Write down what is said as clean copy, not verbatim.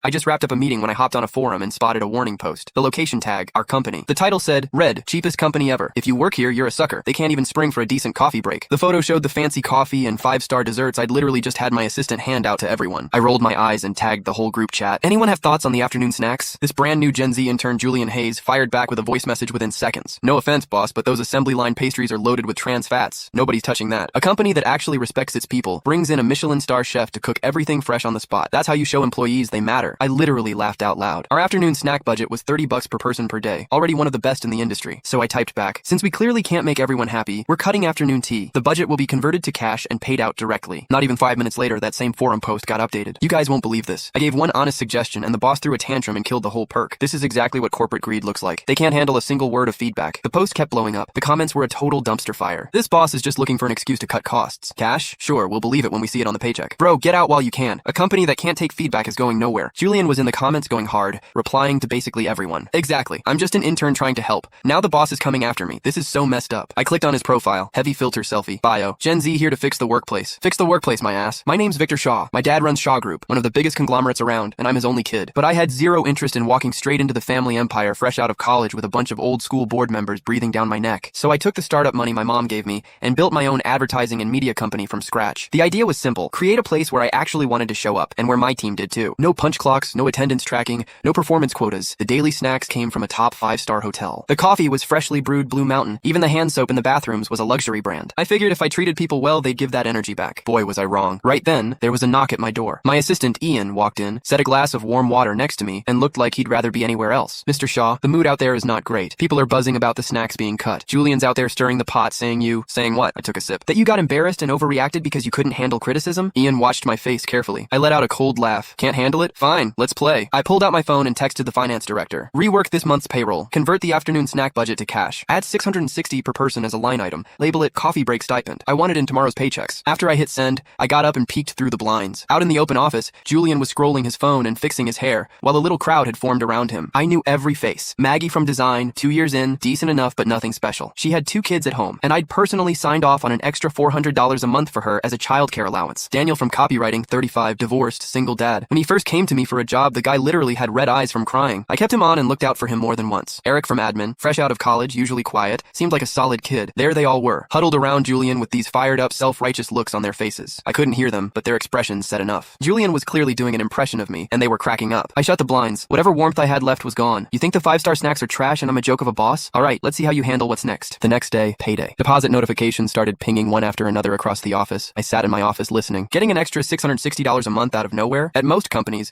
I just wrapped up a meeting when I hopped on a forum and spotted a warning post. The location tag, our company. The title said, Red, cheapest company ever. If you work here, you're a sucker. They can't even spring for a decent coffee break. The photo showed the fancy coffee and 5-star desserts I'd literally just had my assistant hand out to everyone. I rolled my eyes and tagged the whole group chat. Anyone have thoughts on the afternoon snacks? This brand new Gen Z intern Julian Hayes fired back with a voice message within seconds. No offense, boss, but those assembly line pastries are loaded with trans fats. Nobody's touching that. A company that actually respects its people brings in a Michelin star chef to cook everything fresh on the spot. That's how you show employees they matter. I literally laughed out loud. Our afternoon snack budget was $30 per person per day, already one of the best in the industry. So I typed back, since we clearly can't make everyone happy, we're cutting afternoon tea. The budget will be converted to cash and paid out directly. Not even 5 minutes later, that same forum post got updated. You guys won't believe this. I gave one honest suggestion and the boss threw a tantrum and killed the whole perk. This is exactly what corporate greed looks like. They can't handle a single word of feedback. The post kept blowing up. The comments were a total dumpster fire. This boss is just looking for an excuse to cut costs. Cash? Sure, we'll believe it when we see it on the paycheck. Bro, get out while you can. A company that can't take feedback is going nowhere. Julian was in the comments going hard, replying to basically everyone. Exactly. I'm just an intern trying to help. Now the boss is coming after me. This is so messed up. I clicked on his profile. Heavy filter selfie. Bio. Gen Z here to fix the workplace. Fix the workplace, my ass. My name's Victor Shaw. My dad runs Shaw Group, one of the biggest conglomerates around, and I'm his only kid. But I had zero interest in walking straight into the family empire fresh out of college with a bunch of old school board members breathing down my neck. So I took the startup money my mom gave me and built my own advertising and media company from scratch. The idea was simple. Create a place where I actually wanted to show up, and where my team did too. No punch clocks, no attendance tracking, no performance quotas. The daily snacks came from a top 5-star hotel. The coffee was freshly brewed Blue Mountain. Even the hand soap in the bathrooms was a luxury brand. I figured if I treated people well, they'd give that energy back. Boy, was I wrong. Right then, there was a knock at my door. My assistant, Ian, walked in, set a glass of warm water next to me, and looked like he'd rather be anywhere else. Mr. Shaw, the mood out there is not great. People are buzzing about the snacks being cut. Julian's out there stirring the pot saying what? I took a sip. That you got embarrassed and overreacted because you couldn't handle criticism? Ian watched my face carefully. I let out a cold laugh. Can't handle it? Fine, let's play. I pulled out my phone and texted the finance director. Rework this month's payroll. Convert the afternoon snack budget to cash. Add $660 per person as a line item. Label it coffee break stipend. I want it in tomorrow's paychecks. After I hit send, I got up and peeked through the blinds. Out in the open office, Julian was scrolling his phone and fixing his hair, while a little crowd had formed around him. I knew every face. Maggie from design, 2 years in, decent enough but nothing special. She had 2 kids at home, and I'd personally signed off on an extra $400 a month for her as a childcare allowance. Daniel from copywriting, 35, divorced, single dad. When he first came to me for a job, the guy literally had red eyes from crying. I kept him on and looked out for him more than once. Eric from admin, fresh out of college, usually quiet, seemed like a solid kid. There they all were, huddled around Julian with these fired up, self-righteous looks on their faces. I couldn't hear them, but their expressions said enough. Julian was clearly doing an impression of me, and they were cracking up. I shut the blinds. Whatever warmth I had left was gone. You think the 5-star snacks are trash and I'm a joke of a boss? Alright, let's see how you handle what's next. The next day, payday. Deposit notifications started pinging one after another across the office. I sat in my office listening. Getting an extra $660 a month out of nowhere? At most companies,